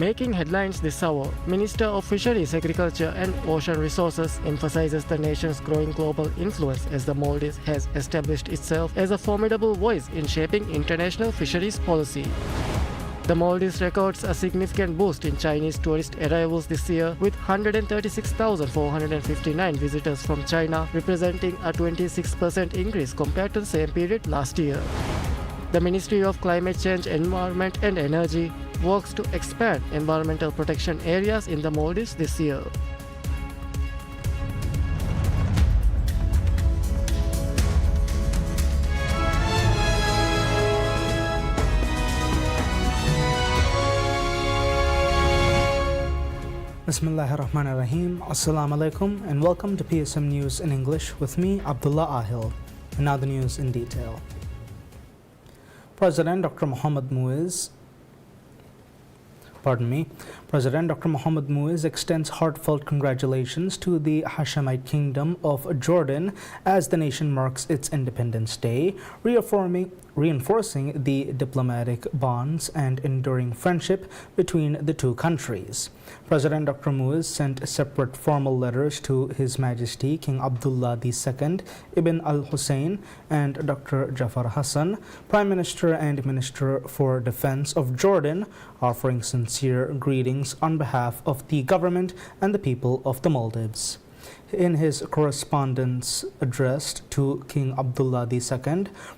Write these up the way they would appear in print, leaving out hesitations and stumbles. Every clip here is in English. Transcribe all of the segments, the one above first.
Making headlines this hour, Minister of Fisheries, Agriculture and Ocean Resources emphasizes the nation's growing global influence as the Maldives has established itself as a formidable voice in shaping international fisheries policy. The Maldives records a significant boost in Chinese tourist arrivals this year, with 136,459 visitors from China, representing a 26% increase compared to the same period last year. The Ministry of Climate Change, Environment and Energy works to expand environmental protection areas in the Maldives this year. Bismillahirrahmanirrahim. Assalamu alaikum and welcome to PSM News in English with me, Abdullah Ahil. And now the news in detail. President Dr. Mohamed Muiz extends heartfelt congratulations to the Hashemite Kingdom of Jordan as the nation marks its Independence Day, reinforcing the diplomatic bonds and enduring friendship between the two countries. President Dr. Muiz sent separate formal letters to His Majesty King Abdullah II Ibn al-Hussein and Dr. Jafar Hassan, Prime Minister and Minister for Defense of Jordan, offering sincere greetings on behalf of the government and the people of the Maldives. In his correspondence addressed to King Abdullah II,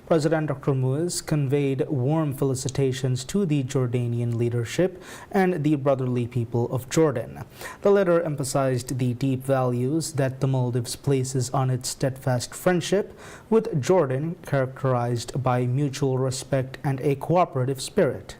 President Dr. Muiz conveyed warm felicitations to the Jordanian leadership and the brotherly people of Jordan. The letter emphasized the deep values that the Maldives places on its steadfast friendship with Jordan, characterized by mutual respect and a cooperative spirit.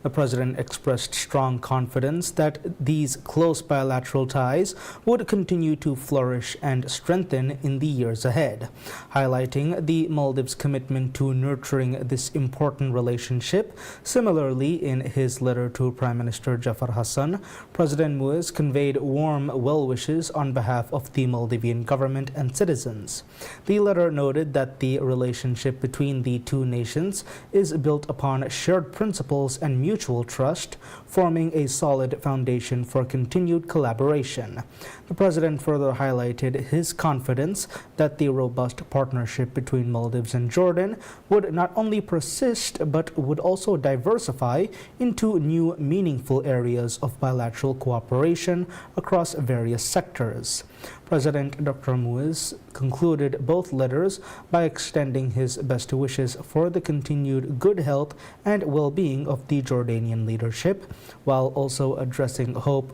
The President expressed strong confidence that these close bilateral ties would continue to flourish and strengthen in the years ahead. Highlighting the Maldives' commitment to nurturing this important relationship, similarly in his letter to Prime Minister Jafar Hassan, President Muiz conveyed warm well wishes on behalf of the Maldivian government and citizens. The letter noted that the relationship between the two nations is built upon shared principles and mutual trust, forming a solid foundation for continued collaboration. The President further highlighted his confidence that the robust partnership between Maldives and Jordan would not only persist but would also diversify into new meaningful areas of bilateral cooperation across various sectors. President Dr. Muiz concluded both letters by extending his best wishes for the continued good health and well-being of the Jordanian leadership, while also expressing hope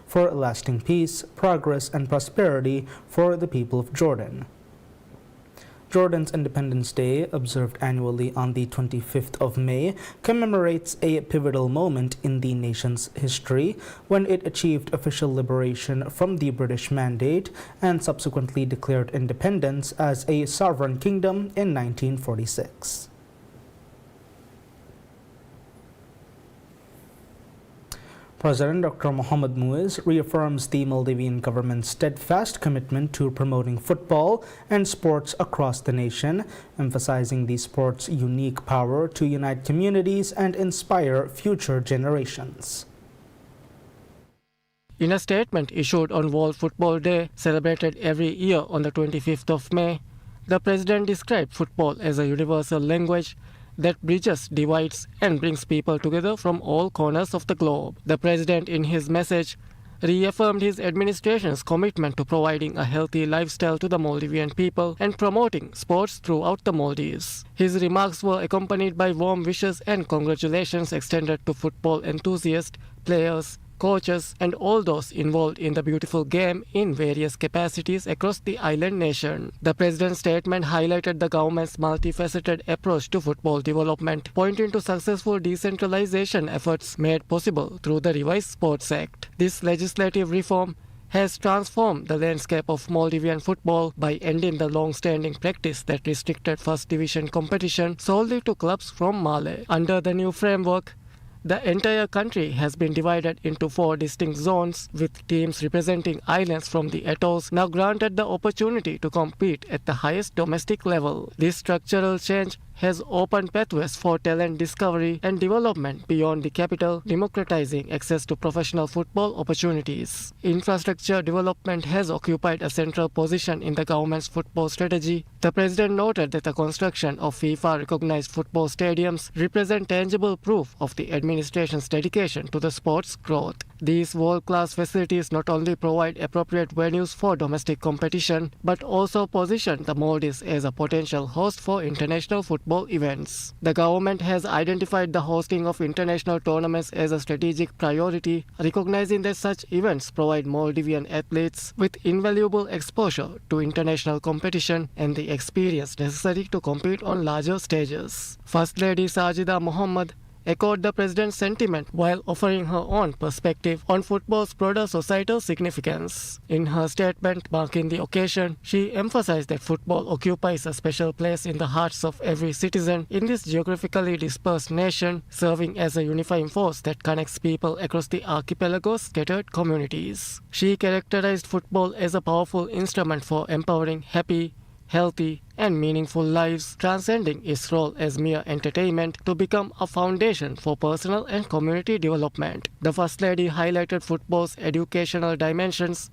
for lasting peace, progress, and prosperity for the people of Jordan. Jordan's Independence Day, observed annually on the 25th of May, commemorates a pivotal moment in the nation's history when it achieved official liberation from the British Mandate and subsequently declared independence as a sovereign kingdom in 1946. President Dr. Mohamed Muiz reaffirms the Maldivian government's steadfast commitment to promoting football and sports across the nation, emphasizing the sport's unique power to unite communities and inspire future generations. In a statement issued on World Football Day, celebrated every year on the 25th of May, the President described football as a universal language that bridges divides and brings people together from all corners of the globe. The President, in his message, reaffirmed his administration's commitment to providing a healthy lifestyle to the Maldivian people and promoting sports throughout the Maldives. His remarks were accompanied by warm wishes and congratulations extended to football enthusiasts, players, coaches, and all those involved in the beautiful game in various capacities across the island nation. The President's statement highlighted the government's multifaceted approach to football development, pointing to successful decentralization efforts made possible through the revised Sports Act. This legislative reform has transformed the landscape of Maldivian football by ending the long-standing practice that restricted first division competition solely to clubs from Malé. Under the new framework, the entire country has been divided into 4 distinct zones, with teams representing islands from the atolls now granted the opportunity to compete at the highest domestic level. This structural change has opened pathways for talent discovery and development beyond the capital, democratizing access to professional football opportunities. Infrastructure development has occupied a central position in the government's football strategy. The president noted that the construction of FIFA-recognized football stadiums represent tangible proof of the administration's dedication to the sport's growth. These world-class facilities not only provide appropriate venues for domestic competition, but also position the Maldives as a potential host for international football events. The government has identified the hosting of international tournaments as a strategic priority, recognizing that such events provide Maldivian athletes with invaluable exposure to international competition and the experience necessary to compete on larger stages. First Lady Sajida Mohammed echoed the president's sentiment while offering her own perspective on football's broader societal significance. In her statement marking the occasion, she emphasized that football occupies a special place in the hearts of every citizen in this geographically dispersed nation, serving as a unifying force that connects people across the archipelago's scattered communities. She characterized football as a powerful instrument for empowering happy, healthy, and meaningful lives, transcending its role as mere entertainment to become a foundation for personal and community development. The First Lady highlighted football's educational dimensions,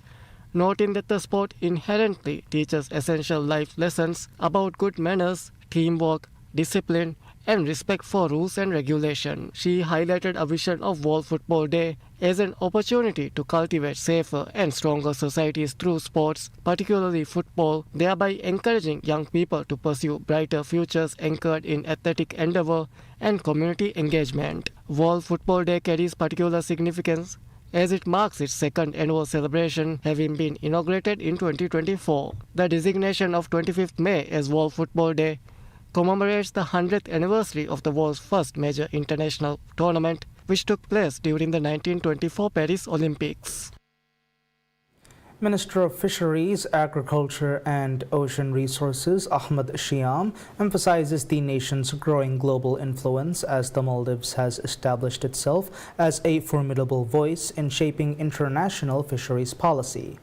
noting that the sport inherently teaches essential life lessons about good manners, teamwork, discipline, and respect for rules and regulation. She highlighted a vision of World Football Day as an opportunity to cultivate safer and stronger societies through sports, particularly football, thereby encouraging young people to pursue brighter futures anchored in athletic endeavor and community engagement. World Football Day carries particular significance as it marks its second annual celebration, having been inaugurated in 2024. The designation of 25th May as World Football Day commemorates the 100th anniversary of the world's first major international tournament, which took place during the 1924 Paris Olympics. Minister of Fisheries, Agriculture and Ocean Resources Ahmed Shiam emphasizes the nation's growing global influence as the Maldives has established itself as a formidable voice in shaping international fisheries policy.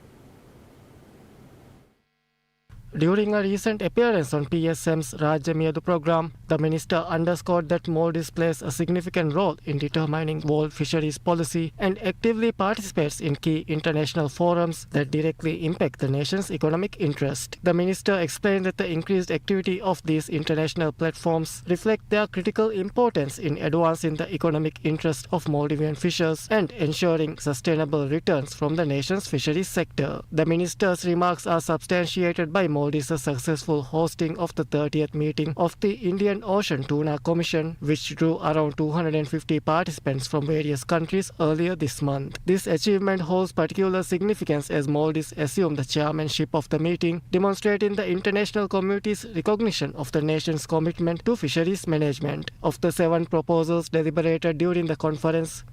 During a recent appearance on PSM's Rajya Miyadu program, the minister underscored that Maldives plays a significant role in determining world fisheries policy and actively participates in key international forums that directly impact the nation's economic interest. The minister explained that the increased activity of these international platforms reflect their critical importance in advancing the economic interest of Maldivian fishers and ensuring sustainable returns from the nation's fisheries sector. The minister's remarks are substantiated by Maldives' successful hosting of the 30th meeting of the Indian Ocean Tuna Commission, which drew around 250 participants from various countries earlier this month. This achievement holds particular significance as Maldives assumed the chairmanship of the meeting, demonstrating the international community's recognition of the nation's commitment to fisheries management. Of the 7 proposals deliberated during the conference,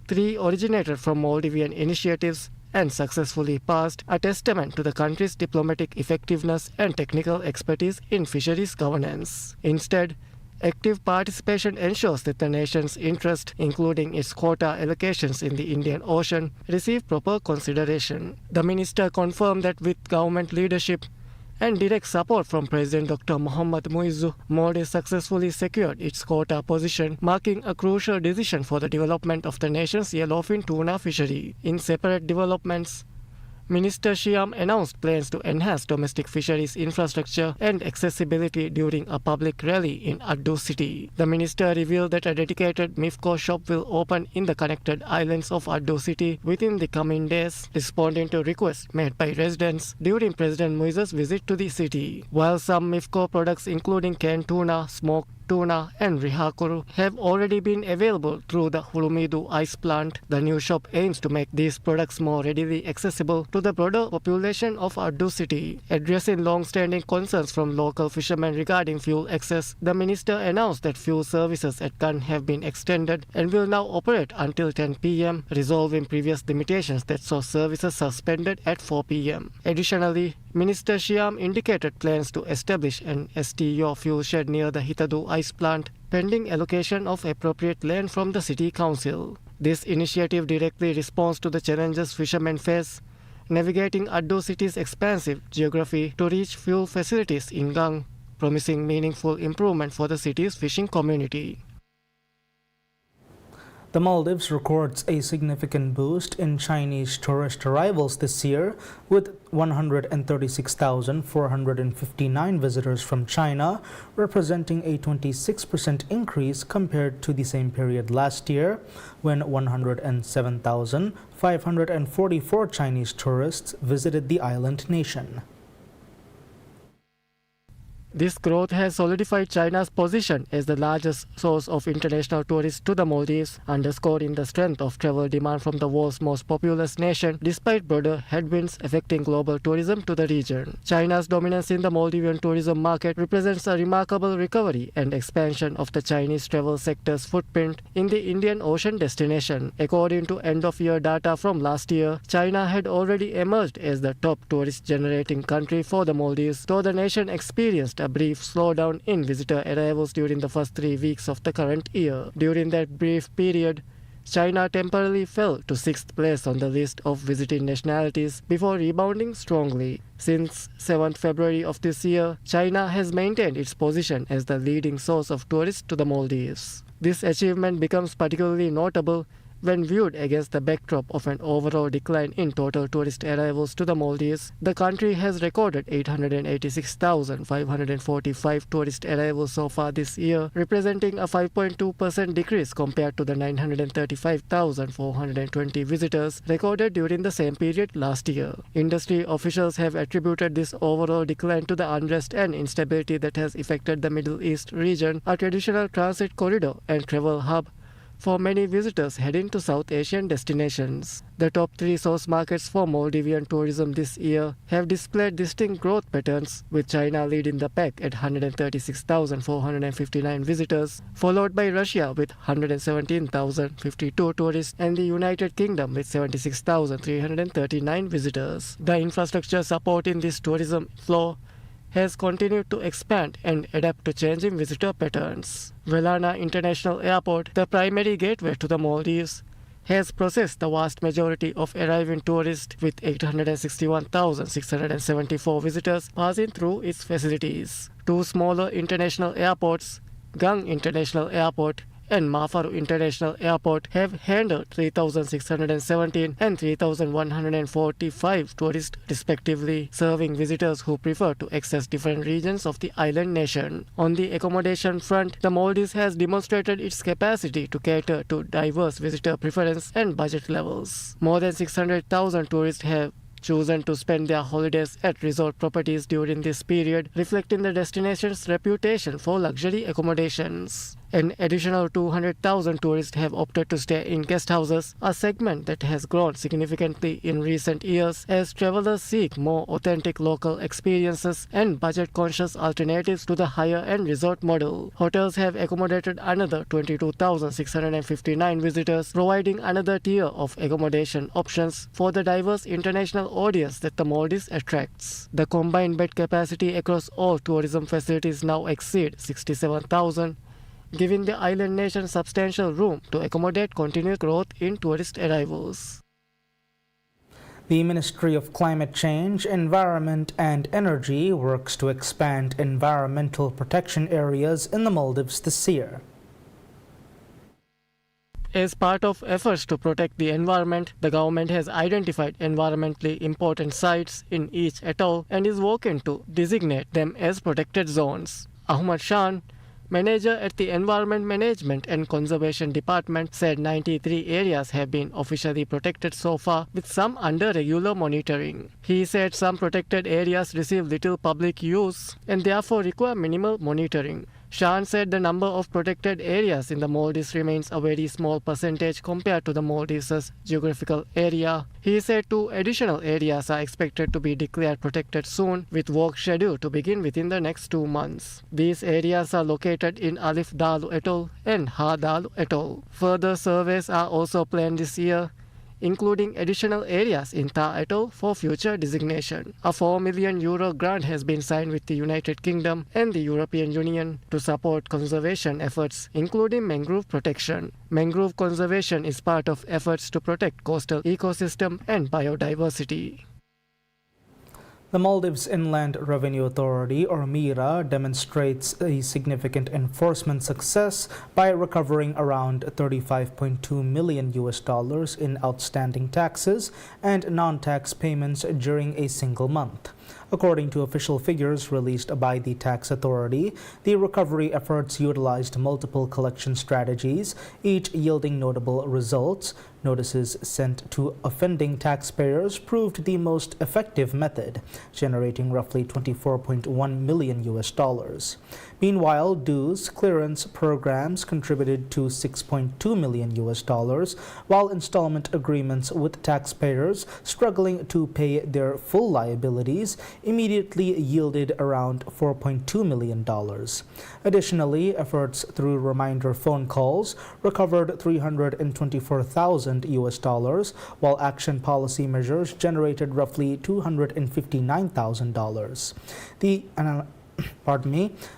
3 originated from Maldivian initiatives and successfully passed, a testament to the country's diplomatic effectiveness and technical expertise in fisheries governance. Instead, active participation ensures that the nation's interest, including its quota allocations in the Indian Ocean, receive proper consideration. The minister confirmed that with government leadership and direct support from President Dr. Mohammad Muizzu, Maldives successfully secured its quota position, marking a crucial decision for the development of the nation's yellowfin tuna fishery. In separate developments, Minister Shiam announced plans to enhance domestic fisheries infrastructure and accessibility during a public rally in Addu City. The minister revealed that a dedicated MIFCO shop will open in the connected islands of Addu City within the coming days, responding to requests made by residents during President Muizzu's visit to the city. While some MIFCO products including canned tuna, smoked tuna and rihakuru have already been available through the Hulumidu ice plant, the new shop aims to make these products more readily accessible to the broader population of Addu City. Addressing long-standing concerns from local fishermen regarding fuel access, the minister announced that fuel services at Kan have been extended and will now operate until 10 p.m., resolving previous limitations that saw services suspended at 4 p.m. Additionally, Minister Shiam indicated plans to establish an STO fuel shed near the Hitadu ice plant, pending allocation of appropriate land from the city council. This initiative directly responds to the challenges fishermen face navigating Addu City's expansive geography to reach fuel facilities in Gang, promising meaningful improvement for the city's fishing community. The Maldives records a significant boost in Chinese tourist arrivals this year, with 136,459 visitors from China, representing a 26% increase compared to the same period last year, when 107,544 Chinese tourists visited the island nation. This growth has solidified China's position as the largest source of international tourists to the Maldives, underscoring the strength of travel demand from the world's most populous nation, despite broader headwinds affecting global tourism to the region. China's dominance in the Maldivian tourism market represents a remarkable recovery and expansion of the Chinese travel sector's footprint in the Indian Ocean destination. According to end-of-year data from last year, China had already emerged as the top tourist-generating country for the Maldives, though the nation experienced a brief slowdown in visitor arrivals during the first 3 weeks of the current year. During that brief period, China temporarily fell to 6th place on the list of visiting nationalities before rebounding strongly. Since 7th February of this year, China has maintained its position as the leading source of tourists to the Maldives. This achievement becomes particularly notable when viewed against the backdrop of an overall decline in total tourist arrivals to the Maldives. The country has recorded 886,545 tourist arrivals so far this year, representing a 5.2% decrease compared to the 935,420 visitors recorded during the same period last year. Industry officials have attributed this overall decline to the unrest and instability that has affected the Middle East region, a traditional transit corridor and travel hub for many visitors heading to South Asian destinations. The top 3 source markets for Maldivian tourism this year have displayed distinct growth patterns, with China leading the pack at 136,459 visitors, followed by Russia with 117,052 tourists and the United Kingdom with 76,339 visitors. The infrastructure supporting this tourism flow has continued to expand and adapt to changing visitor patterns. Velana International Airport, the primary gateway to the Maldives, has processed the vast majority of arriving tourists, with 861,674 visitors passing through its facilities. 2 smaller international airports, Gang International Airport and Mafaru International Airport, have handled 3,617 and 3,145 tourists respectively, serving visitors who prefer to access different regions of the island nation. On the accommodation front, the Maldives has demonstrated its capacity to cater to diverse visitor preference and budget levels. More than 600,000 tourists have chosen to spend their holidays at resort properties during this period, reflecting the destination's reputation for luxury accommodations. An additional 200,000 tourists have opted to stay in guest houses, a segment that has grown significantly in recent years as travelers seek more authentic local experiences and budget-conscious alternatives to the higher-end resort model. Hotels have accommodated another 22,659 visitors, providing another tier of accommodation options for the diverse international audience that the Maldives attracts. The combined bed capacity across all tourism facilities now exceeds 67,000, giving the island nation substantial room to accommodate continued growth in tourist arrivals. The Ministry of Climate Change, Environment and Energy works to expand environmental protection areas in the Maldives this year. As part of efforts to protect the environment, the government has identified environmentally important sites in each atoll and is working to designate them as protected zones. Ahmad Shan, manager at the Environment Management and Conservation Department, said 93 areas have been officially protected so far, with some under regular monitoring. He said some protected areas receive little public use and therefore require minimal monitoring. Shan said the number of protected areas in the Maldives remains a very small percentage compared to the Maldives' geographical area. He said 2 additional areas are expected to be declared protected soon, with work scheduled to begin within the next 2 months. These areas are located in Alif Dalu Atoll and Ha Dalu Atoll. Further surveys are also planned this year, including additional areas in Ta Atoll for future designation. A €4 million grant has been signed with the United Kingdom and the European Union to support conservation efforts, including mangrove protection. Mangrove conservation is part of efforts to protect coastal ecosystem and biodiversity. The Maldives Inland Revenue Authority, or MIRA, demonstrates a significant enforcement success by recovering around 35.2 million US dollars in outstanding taxes and non-tax payments during a single month. According to official figures released by the tax authority, the recovery efforts utilized multiple collection strategies, each yielding notable results. Notices sent to offending taxpayers proved the most effective method, generating roughly 24.1 million US dollars. Meanwhile, dues clearance programs contributed to 6.2 million US dollars, while installment agreements with taxpayers struggling to pay their full liabilities immediately yielded around $4.2 million. Additionally, efforts through reminder phone calls recovered 324,000 US dollars, while action policy measures generated roughly $259,000.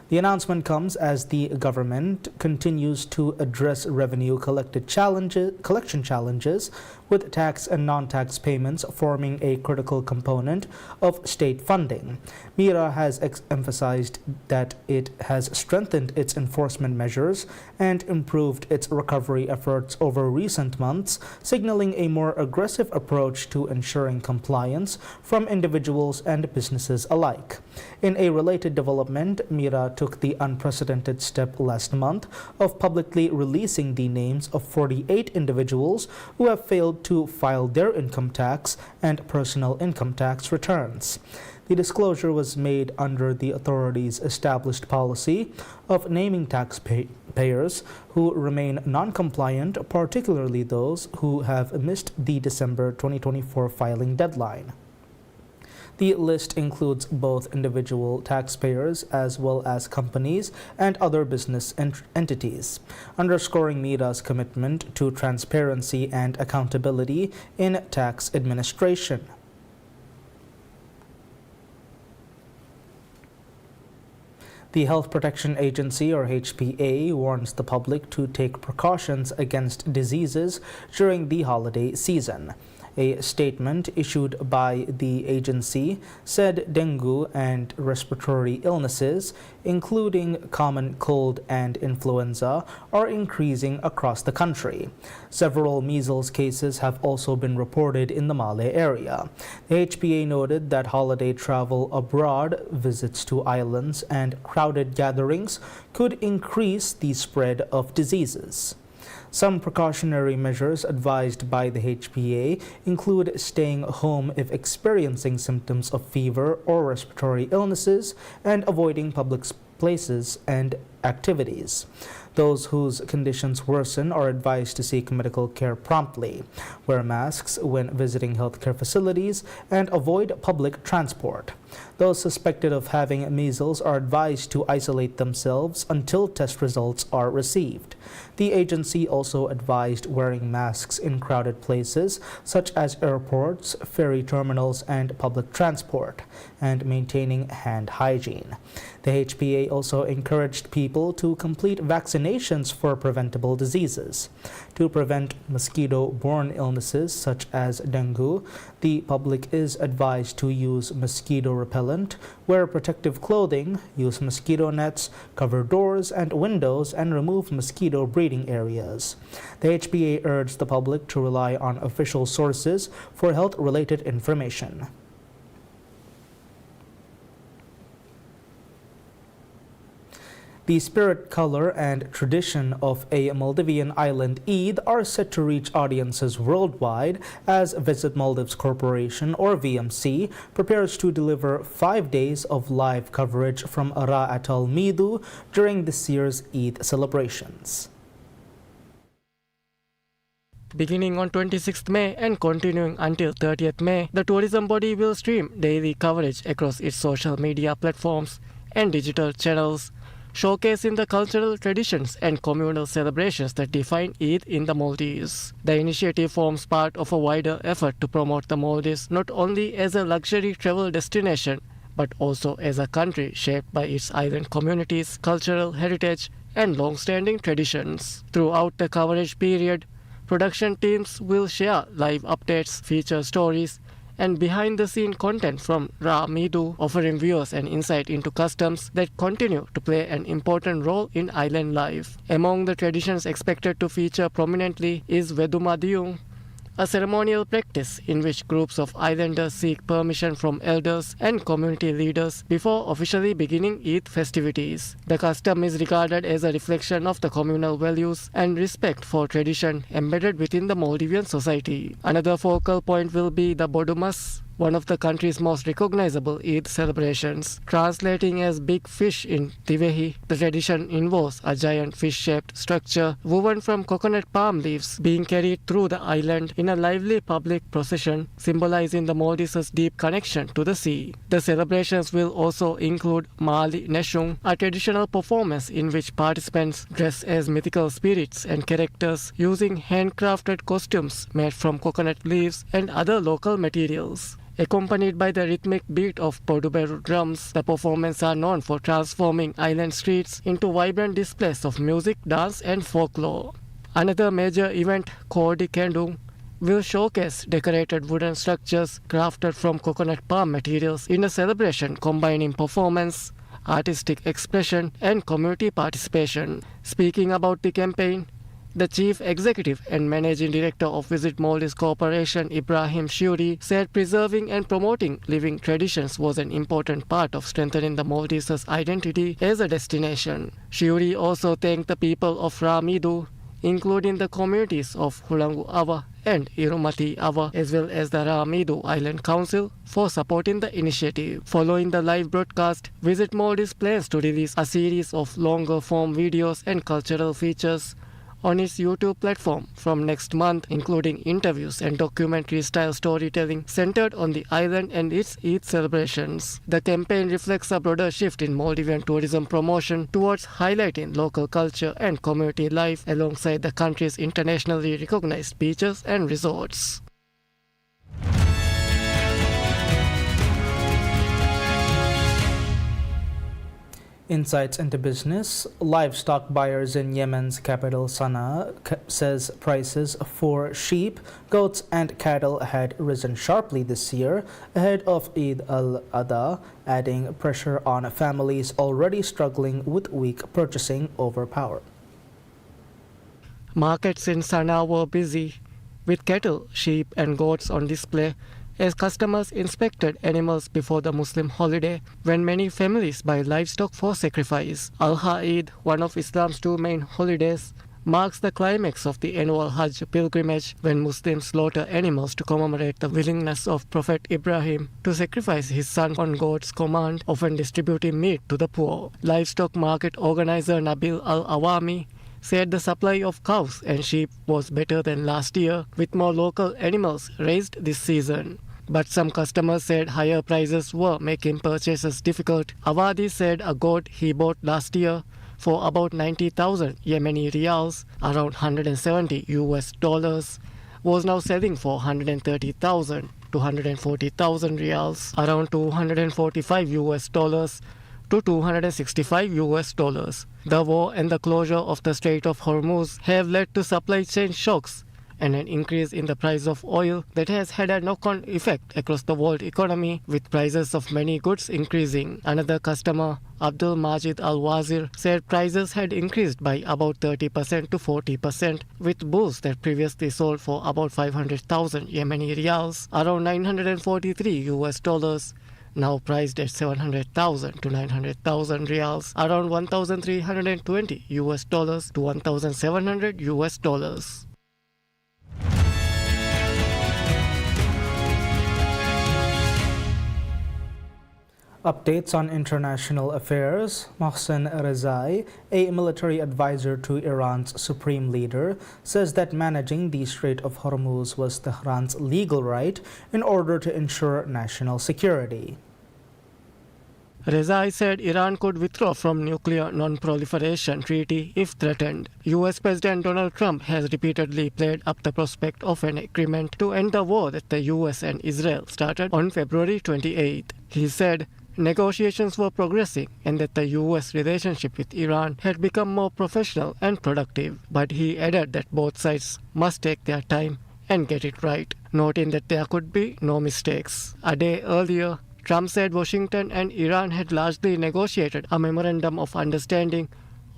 The announcement comes as the government continues to address revenue collection challenges, with tax and non-tax payments forming a critical component of state funding. MIRA has emphasized that it has strengthened its enforcement measures and improved its recovery efforts over recent months, signaling a more aggressive approach to ensuring compliance from individuals and businesses alike. In a related development, MIRA took the unprecedented step last month of publicly releasing the names of 48 individuals who have failed to file their income tax and personal income tax returns. The disclosure was made under the authority's established policy of naming taxpayers who remain non-compliant, particularly those who have missed the December 2024 filing deadline. The list includes both individual taxpayers as well as companies and other business entities, underscoring MIRA's commitment to transparency and accountability in tax administration. The Health Protection Agency, or HPA, warns the public to take precautions against diseases during the holiday season. A statement issued by the agency said dengue and respiratory illnesses, including common cold and influenza, are increasing across the country. Several measles cases have also been reported in the Malé area. The HPA noted that holiday travel abroad, visits to islands, and crowded gatherings could increase the spread of diseases. Some precautionary measures advised by the HPA include staying home if experiencing symptoms of fever or respiratory illnesses and avoiding public places and activities. Those whose conditions worsen are advised to seek medical care promptly, wear masks when visiting healthcare facilities, and avoid public transport. Those suspected of having measles are advised to isolate themselves until test results are received. The agency also advised wearing masks in crowded places such as airports, ferry terminals, and public transport, and maintaining hand hygiene. The HPA also encouraged people to complete vaccinations for preventable diseases. To prevent mosquito-borne illnesses such as dengue, the public is advised to use mosquito repellent, wear protective clothing, use mosquito nets, cover doors and windows, and remove mosquito breeding areas. The HPA urged the public to rely on official sources for health-related information. The spirit, color, and tradition of a Maldivian island Eid are set to reach audiences worldwide as Visit Maldives Corporation, or VMC, prepares to deliver 5 days of live coverage from Ra Atoll Midu during this year's Eid celebrations. Beginning on 26th May and continuing until 30th May, the tourism body will stream daily coverage across its social media platforms and digital channels, showcasing the cultural traditions and communal celebrations that define Eid in the Maldives. The initiative forms part of a wider effort to promote the Maldives not only as a luxury travel destination, but also as a country shaped by its island communities, cultural heritage, and long-standing traditions. Throughout the coverage period, production teams will share live updates, feature stories, and behind-the-scene content from Ra'amidu, offering viewers an insight into customs that continue to play an important role in island life. Among the traditions expected to feature prominently is Vedumadiyung, a ceremonial practice in which groups of islanders seek permission from elders and community leaders before officially beginning Eid festivities. The custom is regarded as a reflection of the communal values and respect for tradition embedded within the Maldivian society. Another focal point will be the Bodumas, one of the country's most recognizable Eid celebrations. Translating as Big Fish in Tivehi, the tradition involves a giant fish-shaped structure woven from coconut palm leaves being carried through the island in a lively public procession, symbolizing the Maldives' deep connection to the sea. The celebrations will also include Mali Neshung, a traditional performance in which participants dress as mythical spirits and characters using handcrafted costumes made from coconut leaves and other local materials. Accompanied by the rhythmic beat of Poduberu drums, the performances are known for transforming island streets into vibrant displays of music, dance and folklore. Another major event, Kodi Kendung, will showcase decorated wooden structures crafted from coconut palm materials in a celebration combining performance, artistic expression and community participation. Speaking about the campaign, the Chief Executive and Managing Director of Visit Maldives Corporation, Ibrahim Shuri, said preserving and promoting living traditions was an important part of strengthening the Maldives' identity as a destination. Shuri also thanked the people of Ra'amidu, including the communities of Hulangu Awa and Irumati Awa, as well as the Ra'amidu Island Council, for supporting the initiative. Following the live broadcast, Visit Maldives plans to release a series of longer-form videos and cultural features on its YouTube platform from next month, including interviews and documentary-style storytelling centered on the island and its Eid celebrations. The campaign reflects a broader shift in Maldivian tourism promotion towards highlighting local culture and community life alongside the country's internationally recognized beaches and resorts. Insights into business. Livestock buyers in Yemen's capital Sana'a says prices for sheep, goats and cattle had risen sharply this year ahead of Eid al-Adha, adding pressure on families already struggling with weak purchasing power. Markets in Sana'a were busy, with cattle, sheep and goats on display as customers inspected animals before the Muslim holiday, when many families buy livestock for sacrifice. Al-Eid, one of Islam's two main holidays, marks the climax of the annual Hajj pilgrimage, when Muslims slaughter animals to commemorate the willingness of Prophet Ibrahim to sacrifice his son on God's command, often distributing meat to the poor. Livestock market organizer Nabil Al-Awami said the supply of cows and sheep was better than last year, with more local animals raised this season. But some customers said higher prices were making purchases difficult. Awadi said a goat he bought last year for about 90,000 Yemeni riyals, around $170, was now selling for 130,000 to 140,000 riyals, around $245 to $265. The war and the closure of the Strait of Hormuz have led to supply chain shocks and an increase in the price of oil that has had a knock-on effect across the world economy, with prices of many goods increasing. Another customer, Abdul Majid Al-Wazir, said prices had increased by about 30% to 40%, with bulls that previously sold for about 500,000 Yemeni riyals, around $943, now priced at 700,000 to 900,000 riyals, around $1,320 to $1,700. Updates on international affairs. Mohsen Rezai, a military advisor to Iran's supreme leader, says that managing the Strait of Hormuz was Tehran's legal right in order to ensure national security. Rezai said Iran could withdraw from nuclear non-proliferation treaty if threatened. US President Donald Trump has repeatedly played up the prospect of an agreement to end the war that the US and Israel started on February 28. He said negotiations were progressing and that the US relationship with Iran had become more professional and productive, but he added that both sides must take their time and get it right, noting that there could be no mistakes. A day earlier, Trump said Washington and Iran had largely negotiated a memorandum of understanding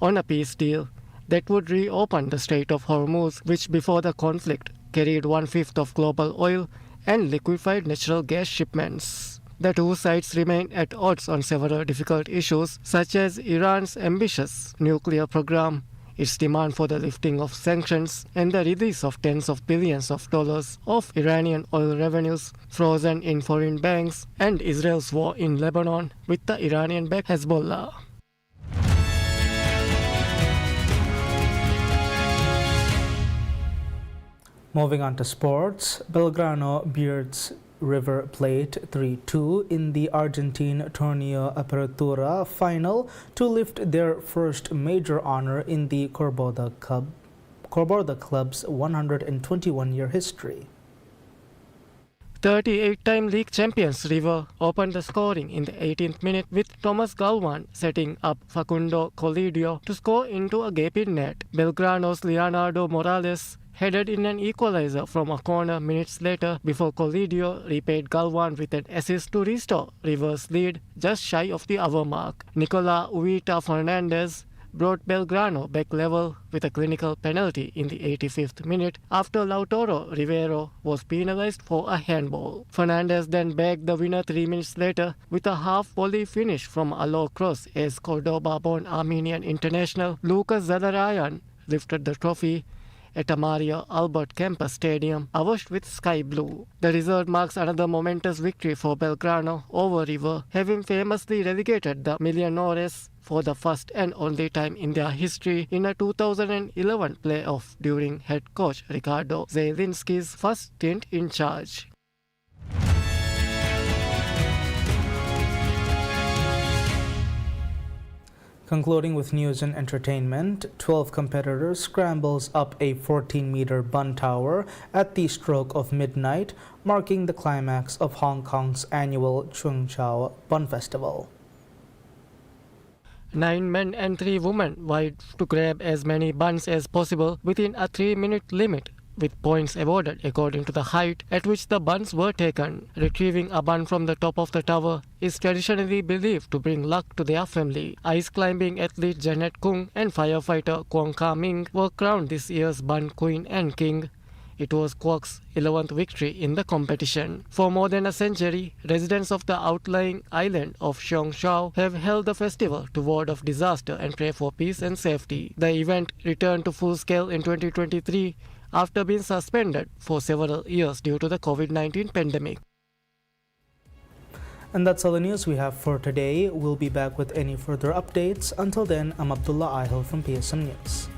on a peace deal that would reopen the Strait of Hormuz, which before the conflict carried 1/5 of global oil and liquefied natural gas shipments. The two sides remain at odds on several difficult issues, such as Iran's ambitious nuclear program, its demand for the lifting of sanctions, and the release of tens of billions of dollars of Iranian oil revenues frozen in foreign banks, and Israel's war in Lebanon with the Iranian-backed Hezbollah. Moving on to sports, Belgrano beats River Plate 3-2 in the Argentine Torneo Apertura final to lift their first major honor in the Corboda Club's 121-year history. 38-time league champions River opened the scoring in the 18th minute with Thomas Galvan setting up Facundo Colidio to score into a gaping net. Belgrano's Leonardo Morales headed in an equalizer from a corner minutes later before Colidio repaid Galvan with an assist to restore River's lead just shy of the hour mark. Nicola Uita Fernandez brought Belgrano back level with a clinical penalty in the 85th minute after Lautaro Rivero was penalized for a handball. Fernandez then bagged the winner 3 minutes later with a half-volley finish from a low cross as Cordoba-born Armenian international Lucas Zadarayan lifted the trophy at a Mario Albert Campus Stadium, awashed with sky blue. The result marks another momentous victory for Belgrano over River, having famously relegated the Millonarios for the first and only time in their history in a 2011 playoff during head coach Ricardo Zielinski's first stint in charge. Concluding with news and entertainment, 12 competitors scrambles up a 14-meter bun tower at the stroke of midnight, marking the climax of Hong Kong's annual Chung Chau Bun Festival. 9 men and 3 women vied to grab as many buns as possible within a 3-minute limit, with points awarded according to the height at which the buns were taken. Retrieving a bun from the top of the tower is traditionally believed to bring luck to their family. Ice climbing athlete Janet Kung and firefighter Kwong Ka Ming were crowned this year's Bun Queen and King. It was Kwok's 11th victory in the competition. For more than a century, residents of the outlying island of Cheung Chau have held the festival to ward off disaster and pray for peace and safety. The event returned to full scale in 2023 after being suspended for several years due to the COVID-19 pandemic. And that's all the news we have for today. We'll be back with any further updates. Until then, I'm Abdullah Ihel from PSM News.